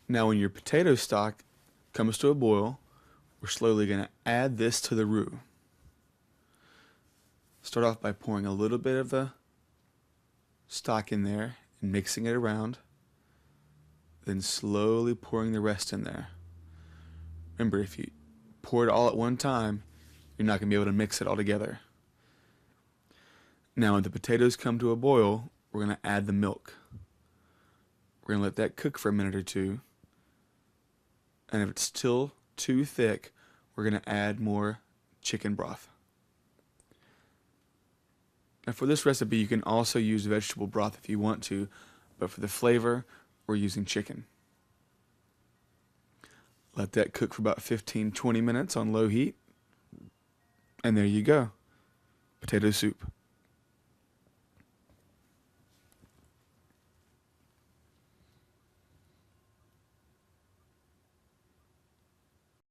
Now when your potato stock comes to a boil, we're slowly going to add this to the roux. Start off by pouring a little bit of the stock in there and mixing it around, then slowly pouring the rest in there. Remember, if you pour it all at one time, you're not going to be able to mix it all together. Now when the potatoes come to a boil, we're going to add the milk. We're going to let that cook for a minute or two. And if it's still too thick, we're going to add more chicken broth. Now for this recipe, you can also use vegetable broth if you want to, but for the flavor, we're using chicken. Let that cook for about 15-20 minutes on low heat. And there you go, potato soup.